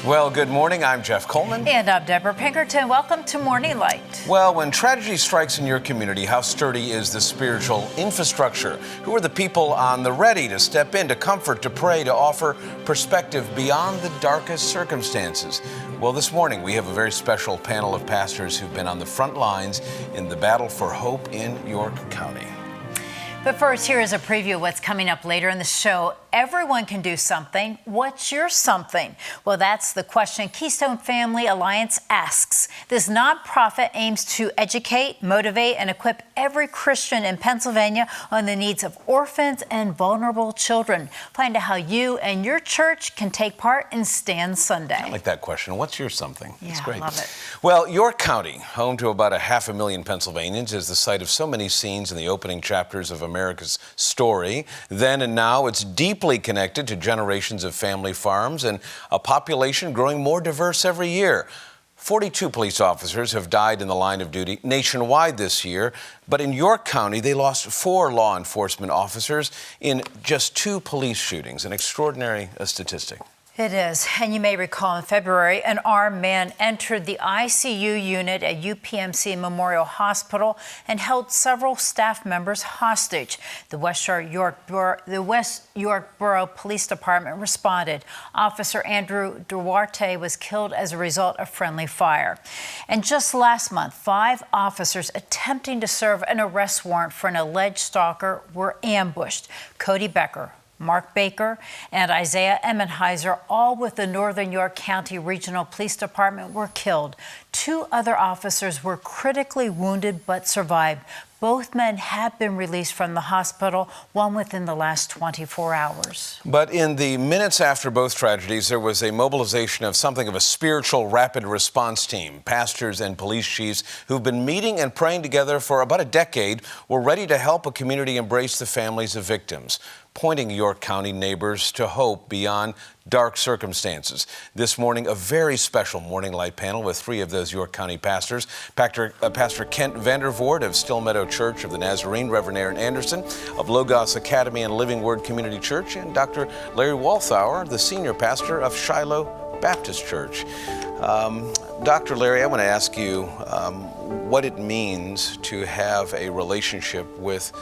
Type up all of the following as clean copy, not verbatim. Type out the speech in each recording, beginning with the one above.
Well, good morning. I'm Jeff Coleman. And I'm Debra Pinkerton. Welcome to Morning Light. Well, when tragedy strikes in your community, how sturdy is the spiritual infrastructure? Who are the people on the ready to step in, to comfort, to pray, to offer perspective beyond the darkest circumstances? Well, this morning we have a very special panel of pastors who've been on the front lines in the battle for hope in York County. But first, here is a preview of what's coming up later in the show. Everyone can do something. What's your something? Well, that's the question Keystone Family Alliance asks. This nonprofit aims to educate, motivate, and equip every Christian in Pennsylvania on the needs of orphans and vulnerable children. Find out how you and your church can take part in Stand Sunday. I like that question. What's your something? Yeah, That's great. I love it. Well, York County, home to about 500,000 Pennsylvanians, is the site of so many scenes in the opening chapters of America's story. Then and now, it's deeply connected to generations of family farms and a population growing more diverse every year. 42 police officers have died in the line of duty nationwide this year, but in York County, they lost 4 law enforcement officers in just 2 police shootings, an extraordinary statistic. It is. And you may recall in February, an armed man entered the ICU unit at UPMC Memorial Hospital and held several staff members hostage. The West York Borough Police Department responded. Officer Andrew Duarte was killed as a result of friendly fire. And just last month, 5 officers attempting to serve an arrest warrant for an alleged stalker were ambushed. Cody Becker, Mark Baker, and Isaiah Emmenheiser, all with the Northern York County Regional Police Department, were killed. 2 other officers were critically wounded but survived. Both men have been released from the hospital, one within the last 24 hours. But in the minutes after both tragedies, there was a mobilization of something of a spiritual rapid response team. Pastors and police chiefs who've been meeting and praying together for about a decade were ready to help a community embrace the families of victims, pointing York County neighbors to hope beyond dark circumstances. This morning, a very special Morning Light panel with 3 of those York County pastors. Pastor Kent Vandervort of Stillmeadow Church of the Nazarene, Reverend Aaron Anderson of Logos Academy and Living Word Community Church, and Dr. Larry Walthour, the senior pastor of Shiloh Baptist Church. Dr. Larry, I want to ask you what it means to have a relationship with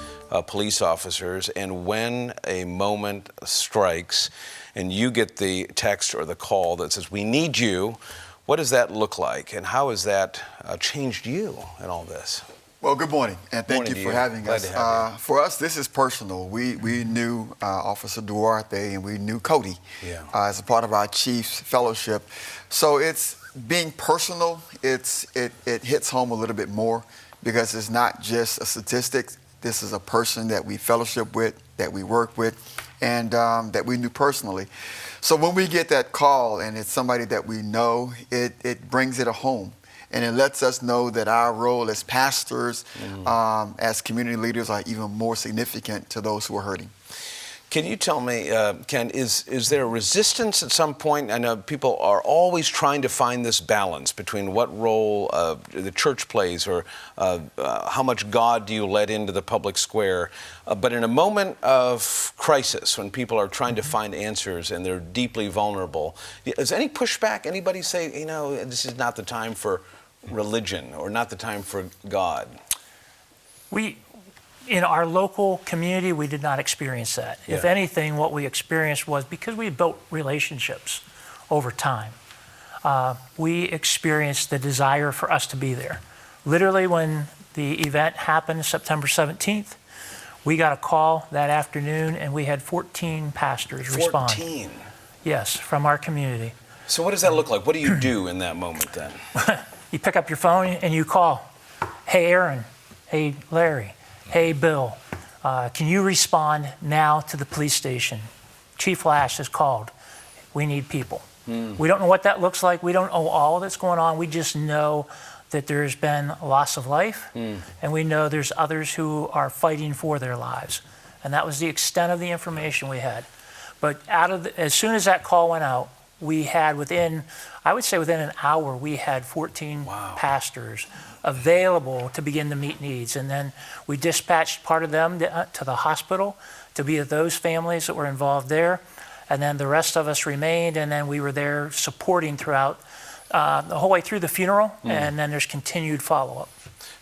police officers, and when a moment strikes and you get the text or the call that says, "We need you," what does that look like, and how has that changed you in all this? Well, good morning, and thank you for having us. For us, this is personal. We knew Officer Duarte, and we knew Cody as a part of our Chiefs Fellowship. So it's being personal. It hits home a little bit more because it's not just a statistic. This is a person that we fellowship with, that we work with, and that we knew personally. So when we get that call and it's somebody that we know, it brings it home. And it lets us know that our role as pastors, as community leaders, are even more significant to those who are hurting. Can you tell me, Ken, is there a resistance at some point? I know people are always trying to find this balance between what role the church plays or how much God do you let into the public square. But in a moment of crisis, when people are trying to find answers and they're deeply vulnerable, is any pushback? Anybody say, this is not the time for religion or not the time for God? In our local community, we did not experience that. Yeah. If anything, what we experienced was because we built relationships over time, we experienced the desire for us to be there. Literally, when the event happened September 17th, we got a call that afternoon and we had 14 pastors respond. 14? Yes, from our community. So what does that look like? What do you do in that moment then? You pick up your phone and you call. Hey, Aaron. Hey, Larry. Hey, Bill, can you respond now to the police station? Chief Lash has called. We need people. We don't know what that looks like. We don't know all that's going on. We just know that there's been a loss of life, and we know there's others who are fighting for their lives. And that was the extent of the information we had. But as soon as that call went out, we had within an hour, we had 14 pastors available to begin to meet needs. And then we dispatched part of them to the hospital to be with those families that were involved there. And then the rest of us remained, and then we were there supporting throughout the whole way through the funeral, and then there's continued follow-up.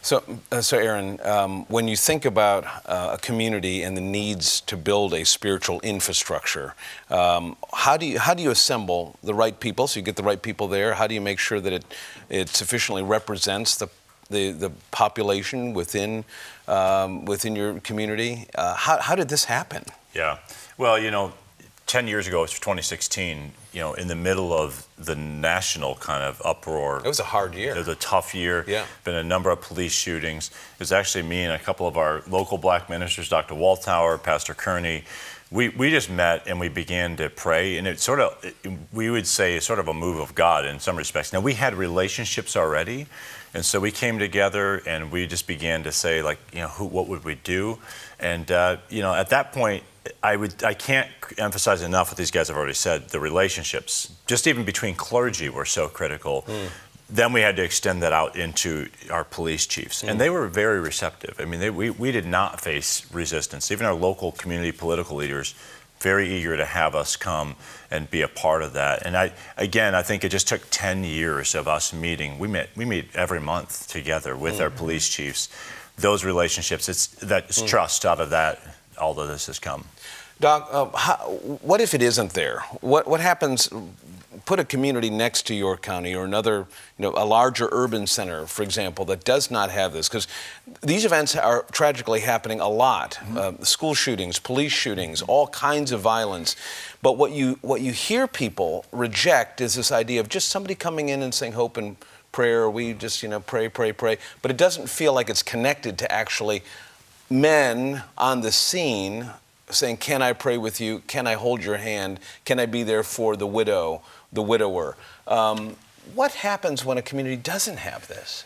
So Aaron, when you think about a community and the needs to build a spiritual infrastructure, how do you assemble the right people so you get the right people there? How do you make sure that it sufficiently represents the population within your community? How did this happen? Yeah, well, 10 years ago, it was 2016, in the middle of the national kind of uproar. It was a hard year. It was a tough year. Yeah. Been a number of police shootings. It was actually me and a couple of our local black ministers, Dr. Walthour, Pastor Kearney. We just met and we began to pray, and it's we would say sort of a move of God in some respects. Now, we had relationships already, and so we came together and we just began to say, what would we do? And, at that point, I can't emphasize enough what these guys have already said. The relationships, just even between clergy, were so critical. Then we had to extend that out into our police chiefs, and they were very receptive. I mean, we did not face resistance. Even our local community political leaders, very eager to have us come and be a part of that. And I think it just took 10 years of us meeting. We meet every month together with our police chiefs. Those relationships, it's trust out of that. All of this has come. Doc, what if it isn't there? What happens? Put a community next to your county or another, a larger urban center, for example, that does not have this, because these events are tragically happening a lot. School shootings, police shootings, all kinds of violence. But what you hear people reject is this idea of just somebody coming in and saying hope and prayer. We just pray. But it doesn't feel like it's connected to actually men on the scene saying, can I pray with you? Can I hold your hand? Can I be there for the widow, the widower? What happens when a community doesn't have this?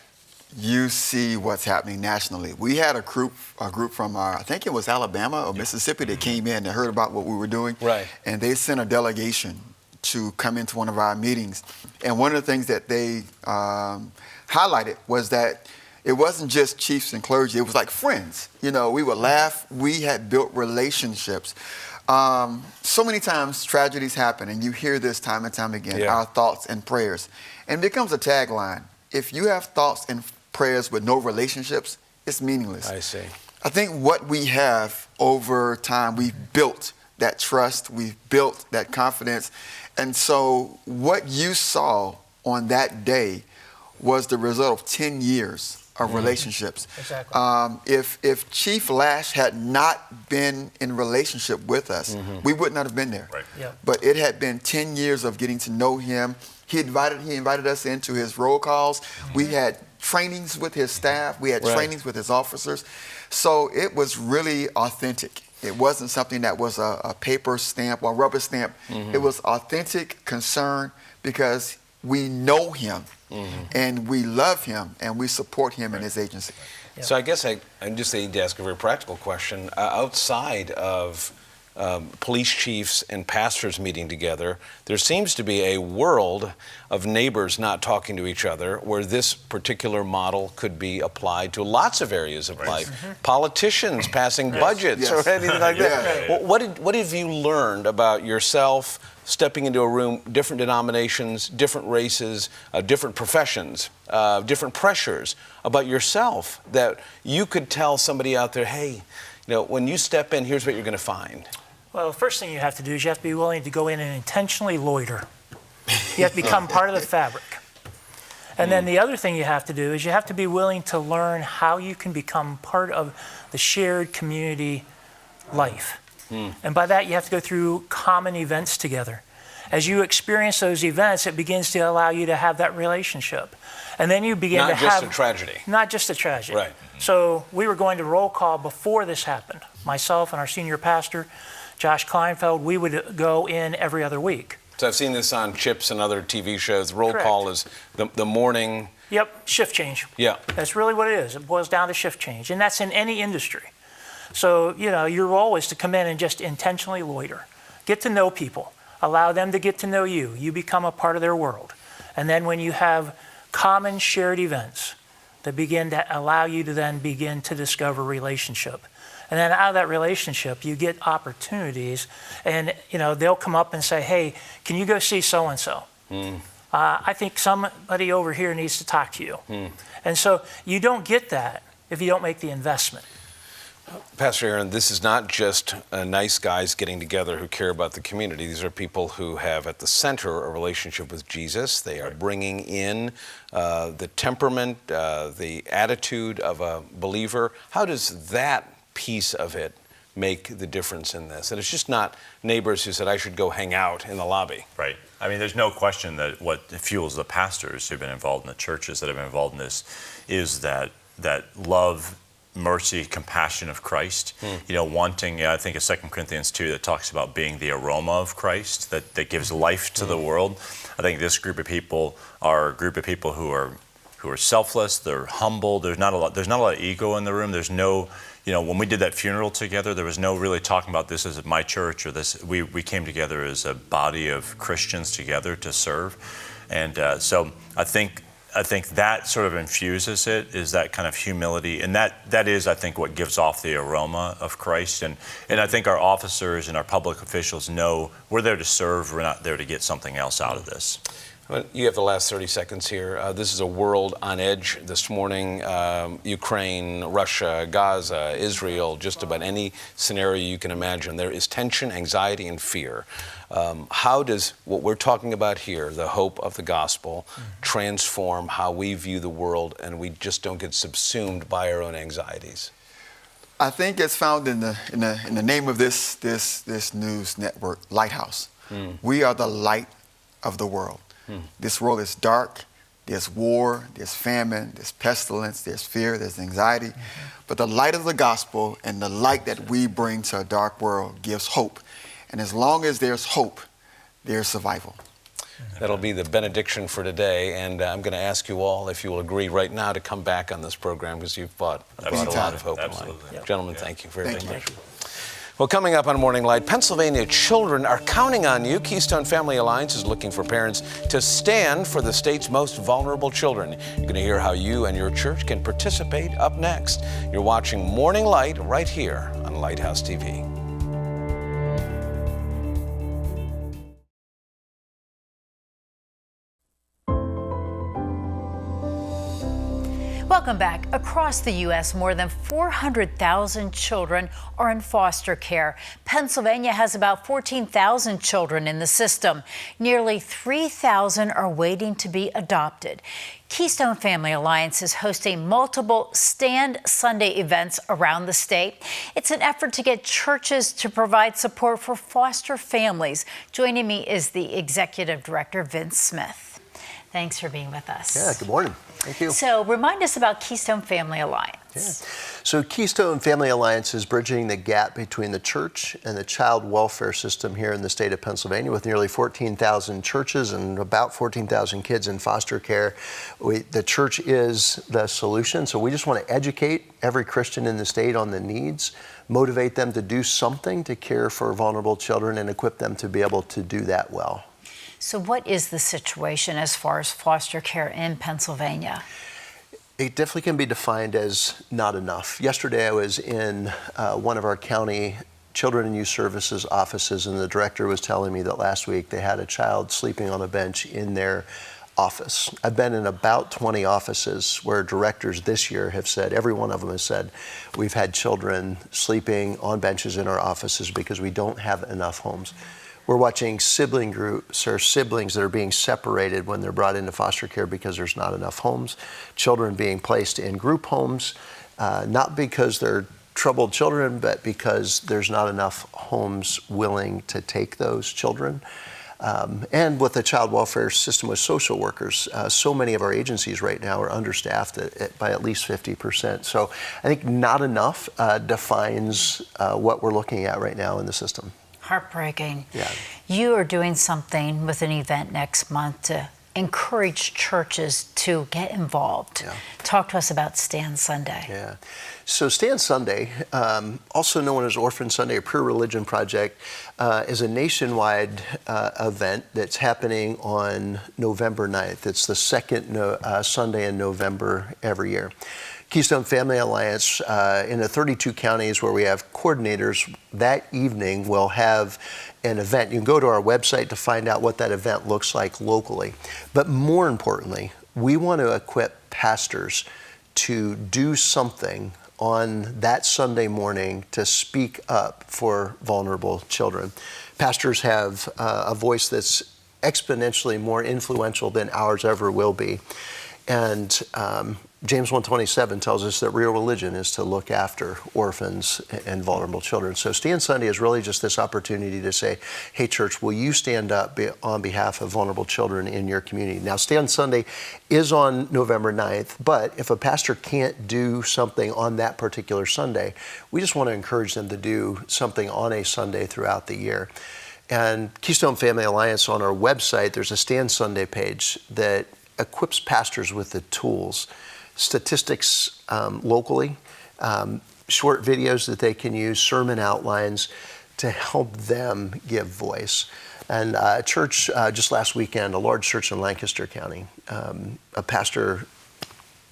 You see what's happening nationally. We had a group from I think it was Alabama or Mississippi that came in and heard about what we were doing. Right. And they sent a delegation to come into one of our meetings. And one of the things that they highlighted was that it wasn't just chiefs and clergy. It was like friends. We would laugh. We had built relationships. So many times tragedies happen, and you hear this time and time again, our thoughts and prayers. And it becomes a tagline. If you have thoughts and prayers with no relationships, it's meaningless. I see. I think what we have over time, we've built that trust, we've built that confidence. And so what you saw on that day was the result of 10 years of relationships. Exactly. If Chief Lash had not been in relationship with us, we would not have been there. Right. Yeah. But it had been 10 years of getting to know him. He invited us into his roll calls. We had trainings with his staff. We had trainings with his officers. So it was really authentic. It wasn't something that was a paper stamp or rubber stamp. It was authentic concern because we know him. And we love him, and we support him in his agency. Yeah. So I guess I just need to ask a very practical question. Outside of police chiefs and pastors meeting together, there seems to be a world of neighbors not talking to each other where this particular model could be applied to lots of areas of life. Politicians passing budgets or anything like that. What have you learned about yourself, stepping into a room, different denominations, different races, different professions, different pressures about yourself that you could tell somebody out there, hey, when you step in, here's what you're going to find? Well, the first thing you have to do is you have to be willing to go in and intentionally loiter. You have to become part of the fabric. And then the other thing you have to do is you have to be willing to learn how you can become part of the shared community life. And by that, you have to go through common events together. As you experience those events, it begins to allow you to have that relationship. And then you begin to have... Not just a tragedy. Not just a tragedy. Right. So we were going to roll call before this happened. Myself and our senior pastor, Josh Kleinfeld, we would go in every other week. So I've seen this on Chips and other TV shows. Roll call is the morning... Yep, shift change. Yeah. That's really what it is. It boils down to shift change. And that's in any industry. So, your role is to come in and just intentionally loiter. Get to know people. Allow them to get to know you. You become a part of their world. And then when you have common shared events, that begin to allow you to then begin to discover relationship. And then out of that relationship, you get opportunities, and they'll come up and say, hey, can you go see so-and-so? I think somebody over here needs to talk to you. And so you don't get that if you don't make the investment. Pastor Aaron, this is not just nice guys getting together who care about the community. These are people who have at the center a relationship with Jesus. They are bringing in the temperament, the attitude of a believer. How does that piece of it make the difference in this? And it's just not neighbors who said, I should go hang out in the lobby. Right. I mean, there's no question that what fuels the pastors who've been involved in the churches that have been involved in this is that love, mercy, compassion of Christ, wanting, I think of 2 Corinthians 2 that talks about being the aroma of Christ, that gives life to the world. I think this group of people are a group of people who are selfless, they're humble, there's not a lot of ego in the room. There's no, when we did that funeral together, there was no really talking about this as my church or this. We came together as a body of Christians together to serve. And so I think that sort of infuses it, is that kind of humility. And that is, I think, what gives off the aroma of Christ. And I think our officers and our public officials know we're there to serve. We're not there to get something else out of this. Well, you have the last 30 seconds here. This is a world on edge this morning. Ukraine, Russia, Gaza, Israel, just about any scenario you can imagine. There is tension, anxiety, and fear. How does what we're talking about here, the hope of the gospel, transform how we view the world and we just don't get subsumed by our own anxieties? I think it's found in the name of this news network, Lighthouse. We are the light of the world. This world is dark. There's war, there's famine, there's pestilence, there's fear, there's anxiety. But the light of the gospel and the light that we bring to a dark world gives hope. And as long as there's hope, there's survival. That'll be the benediction for today. And I'm going to ask you all, if you will agree right now, to come back on this program, because you've brought a lot of hope in life. Gentlemen, thank you very much. Well, coming up on Morning Light, Pennsylvania children are counting on you. Keystone Family Alliance is looking for parents to stand for the state's most vulnerable children. You're going to hear how you and your church can participate up next. You're watching Morning Light right here on Lighthouse TV. Welcome back. Across the U.S., more than 400,000 children are in foster care. Pennsylvania has about 14,000 children in the system. Nearly 3,000 are waiting to be adopted. Keystone Family Alliance is hosting multiple Stand Sunday events around the state. It's an effort to get churches to provide support for foster families. Joining me is the Executive Director, Vince Smith. Thanks for being with us. Yeah, good morning. Thank you. So remind us about Keystone Family Alliance. Yeah. So Keystone Family Alliance is bridging the gap between the church and the child welfare system here in the state of Pennsylvania, with nearly 14,000 churches and about 14,000 kids in foster care. The church is the solution, so we just want to educate every Christian in the state on the needs, motivate them to do something to care for vulnerable children, and equip them to be able to do that well. So what is the situation as far as foster care in Pennsylvania? It definitely can be defined as not enough. Yesterday I was in one of our county Children and Youth Services offices, and the director was telling me that last week they had a child sleeping on a bench in their office. I've been in about 20 offices where directors this year have said, every one of them has said, we've had children sleeping on benches in our offices because we don't have enough homes. We're watching sibling groups or siblings that are being separated when they're brought into foster care because there's not enough homes. Children being placed in group homes, not because they're troubled children, but because there's not enough homes willing to take those children. And with the child welfare system with social workers, so many of our agencies right now are understaffed by at least 50%. So I think not enough defines what we're looking at right now in the system. Heartbreaking. Yeah. You are doing something with an event next month to encourage churches to get involved. Yeah. Talk to us about Stand Sunday. Yeah. So Stand Sunday, also known as Orphan Sunday or Pure Religion Project, is a nationwide event that's happening on November 9th. It's the second Sunday in November every year. Keystone Family Alliance, in the 32 counties where we have coordinators, that evening will have an event. You can go to our website to find out what that event looks like locally. But more importantly, we want to equip pastors to do something on that Sunday morning to speak up for vulnerable children. Pastors have a voice that's exponentially more influential than ours ever will be. And James 1:27 tells us that real religion is to look after orphans and vulnerable children. So Stand Sunday is really just this opportunity to say, hey church, will you stand up on behalf of vulnerable children in your community? Now Stand Sunday is on November 9th, but if a pastor can't do something on that particular Sunday, we just want to encourage them to do something on a Sunday throughout the year. And Keystone Family Alliance, on our website, there's a Stand Sunday page that equips pastors with the tools, statistics locally, short videos that they can use, sermon outlines to help them give voice. And a church just last weekend, a large church in Lancaster County, a pastor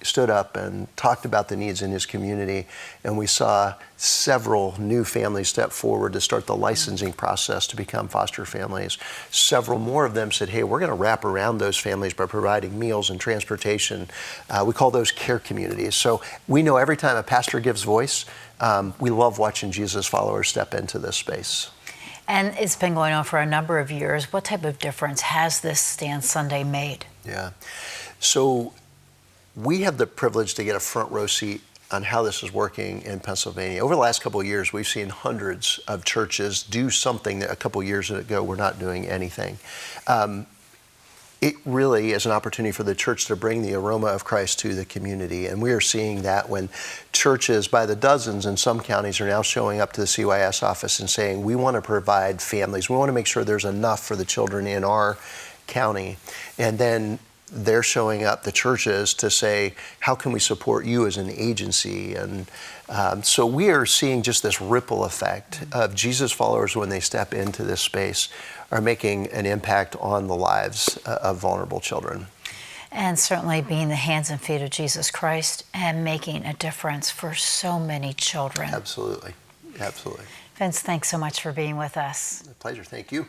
stood up and talked about the needs in his community, and we saw several new families step forward to start the licensing process to become foster families. Several more of them said, hey, we're going to wrap around those families by providing meals and transportation. We call those care communities. So we know every time a pastor gives voice, we love watching Jesus followers step into this space. And it's been going on for a number of years. What type of difference has this Stand Sunday made? Yeah. So we have the privilege to get a front row seat on how this is working in Pennsylvania. Over the last couple of years, we've seen hundreds of churches do something that a couple of years ago were not doing anything. It really is an opportunity for the church to bring the aroma of Christ to the community. And we are seeing that when churches by the dozens in some counties are now showing up to the CYS office and saying, we want to provide families. We want to make sure there's enough for the children in our county. And then they're showing up, the churches, to say, how can we support you as an agency? And so we are seeing just this ripple effect of Jesus followers when they step into this space are making an impact on the lives of vulnerable children. And certainly being the hands and feet of Jesus Christ and making a difference for so many children. Absolutely. Absolutely. Vince, thanks so much for being with us. A pleasure. Thank you.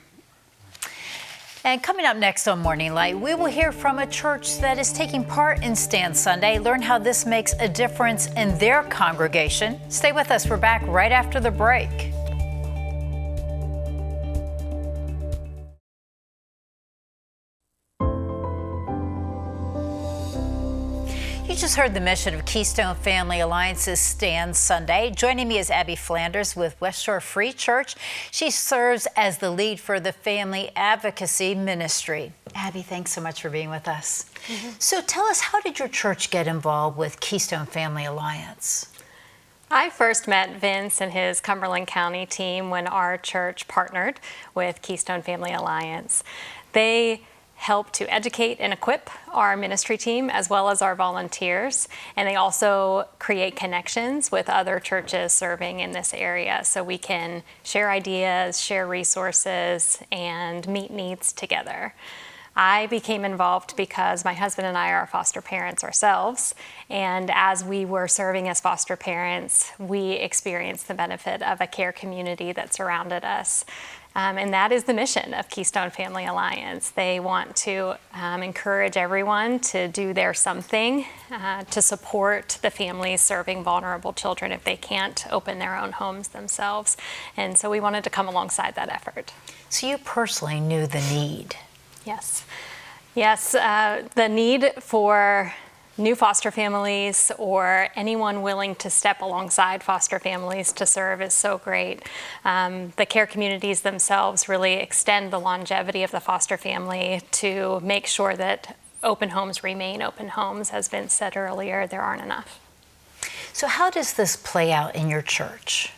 And coming up next on Morning Light, we will hear from a church that is taking part in Stand Sunday, learn how this makes a difference in their congregation. Stay with us. We're back right after the break. You just heard the mission of Keystone Family Alliance's Stand Sunday. Joining me is Abby Flanders with West Shore Free Church. She serves as the lead for the Family Advocacy Ministry. Abby, thanks so much for being with us. So tell us, how did your church get involved with Keystone Family Alliance? I first met Vince and his Cumberland County team when our church partnered with Keystone Family Alliance. They help to educate and equip our ministry team as well as our volunteers, and they also create connections with other churches serving in this area so we can share ideas, share resources, and meet needs together. I became involved because my husband and I are foster parents ourselves, and as we were serving as foster parents, we experienced the benefit of a care community that surrounded us. And that is the mission of Keystone Family Alliance. They want to encourage everyone to do their something to support the families serving vulnerable children if they can't open their own homes themselves. And so we wanted to come alongside that effort. So you personally knew the need. Yes. Yes, the need for new foster families or anyone willing to step alongside foster families to serve is so great. The care communities themselves really extend the longevity of the foster family to make sure that open homes remain open homes. As Vince said earlier, there aren't enough. So how does this play out in your church?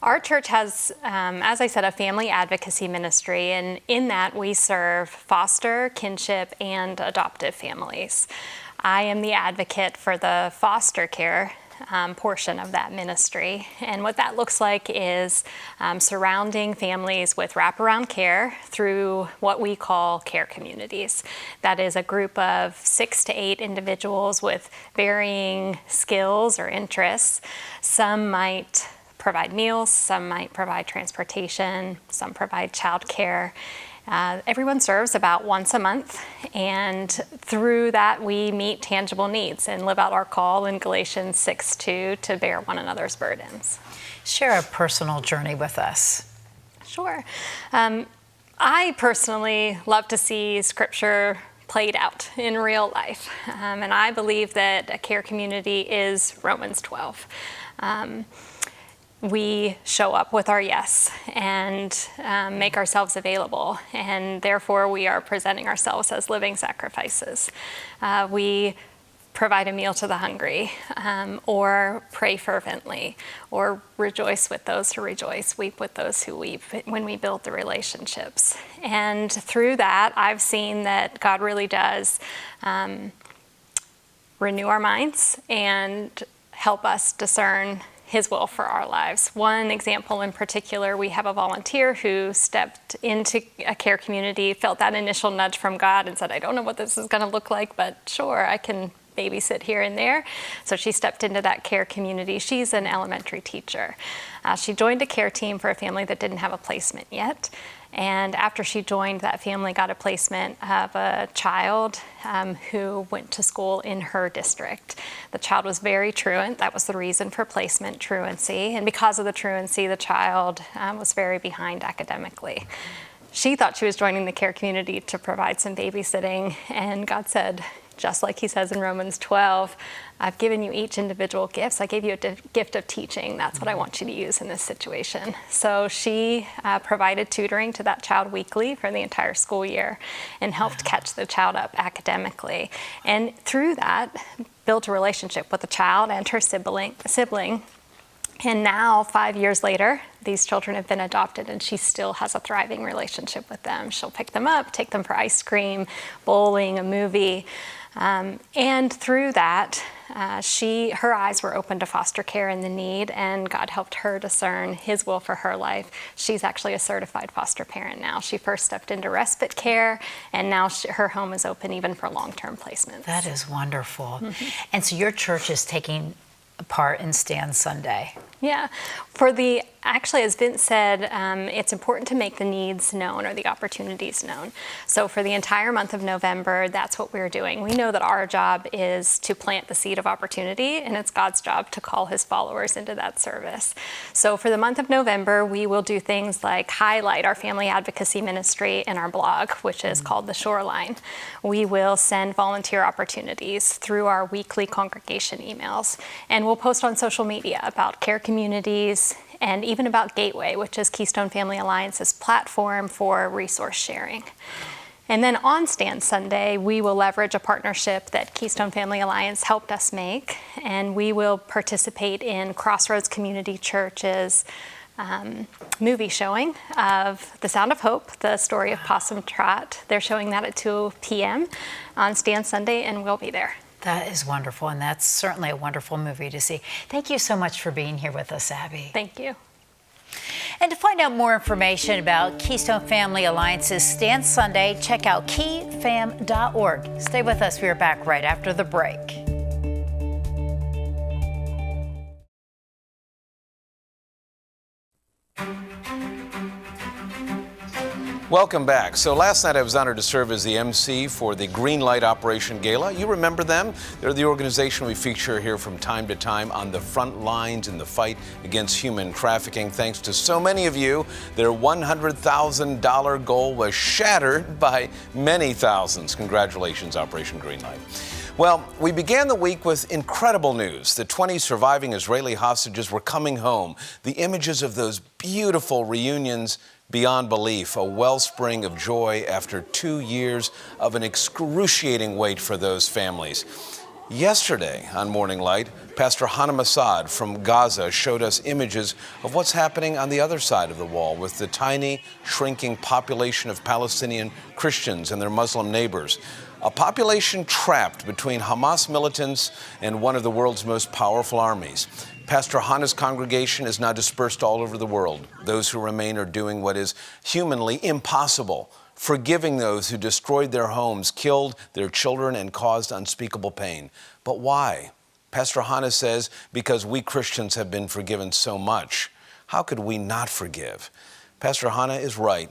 Our church has, as I said, a family advocacy ministry, and in that we serve foster, kinship, and adoptive families. I am the advocate for the foster care portion of that ministry. And what that looks like is surrounding families with wraparound care through what we call care communities. That is a group of 6 to 8 individuals with varying skills or interests. Some might provide meals, some might provide transportation, some provide childcare. Everyone serves about once a month, and through that we meet tangible needs and live out our call in Galatians 6:2 to bear one another's burdens. Share a personal journey with us. Sure. I personally love to see Scripture played out in real life, and I believe that a care community is Romans 12. We show up with our yes and make ourselves available, and therefore we are presenting ourselves as living sacrifices. We provide a meal to the hungry, or pray fervently, or rejoice with those who rejoice, weep with those who weep when we build the relationships. And through that, I've seen that God really does renew our minds and help us discern His will for our lives. One example in particular, we have a volunteer who stepped into a care community, felt that initial nudge from God and said, I don't know what this is going to look like, but sure, I can babysit here and there. So she stepped into that care community. She's an elementary teacher. She joined a care team for a family that didn't have a placement yet. And after she joined, that family got a placement of a child who went to school in her district. The child was very truant. That was the reason for placement, truancy. And because of the truancy, the child was very behind academically. She thought she was joining the care community to provide some babysitting, and God said, just like He says in Romans 12, I've given you each individual gifts. I gave you a gift of teaching. That's what I want you to use in this situation. So she provided tutoring to that child weekly for the entire school year and helped catch the child up academically. And through that, built a relationship with the child and her sibling. And now, 5 years later, these children have been adopted, and she still has a thriving relationship with them. She'll pick them up, take them for ice cream, bowling, a movie. And through that, her eyes were open to foster care and the need, and God helped her discern His will for her life. She's actually a certified foster parent now. She first stepped into respite care, and now her home is open even for long-term placements. That is wonderful. Mm-hmm. And so your church is taking part in Stand Sunday. Yeah. Actually, as Vince said, it's important to make the needs known or the opportunities known. So for the entire month of November, that's what we're doing. We know that our job is to plant the seed of opportunity, and it's God's job to call His followers into that service. So for the month of November, we will do things like highlight our family advocacy ministry in our blog, which is called The Shoreline. We will send volunteer opportunities through our weekly congregation emails, and we'll post on social media about care communities, and even about Gateway, which is Keystone Family Alliance's platform for resource sharing. And then on Stand Sunday, we will leverage a partnership that Keystone Family Alliance helped us make, and we will participate in Crossroads Community Church's movie showing of The Sound of Hope, the story of Possum Trot. They're showing that at 2 p.m. on Stand Sunday, and we'll be there. That is wonderful, and that's certainly a wonderful movie to see. Thank you so much for being here with us, Abby. Thank you. And to find out more information about Keystone Family Alliance's Stand Sunday, check out keyfam.org. Stay with us. We are back right after the break. Welcome back. So last night I was honored to serve as the MC for the Green Light Operation Gala. You remember them? They're the organization we feature here from time to time on the front lines in the fight against human trafficking. Thanks to so many of you, their $100,000 goal was shattered by many thousands. Congratulations, Operation Green Light. Well, we began the week with incredible news. The 20 surviving Israeli hostages were coming home. The images of those beautiful reunions beyond belief, a wellspring of joy after 2 years of an excruciating wait for those families. Yesterday on Morning Light, Pastor Hana Masad from Gaza showed us images of what's happening on the other side of the wall with the tiny, shrinking population of Palestinian Christians and their Muslim neighbors. A population trapped between Hamas militants and one of the world's most powerful armies. Pastor Hana's congregation is now dispersed all over the world. Those who remain are doing what is humanly impossible, forgiving those who destroyed their homes, killed their children, and caused unspeakable pain. But why? Pastor Hana says, because we Christians have been forgiven so much. How could we not forgive? Pastor Hana is right.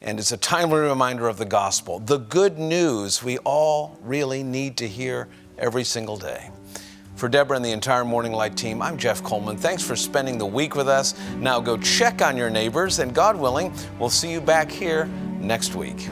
And it's a timely reminder of the gospel, the good news we all really need to hear every single day. For Debra and the entire Morning Light team, I'm Jeff Coleman. Thanks for spending the week with us. Now go check on your neighbors, and God willing, we'll see you back here next week.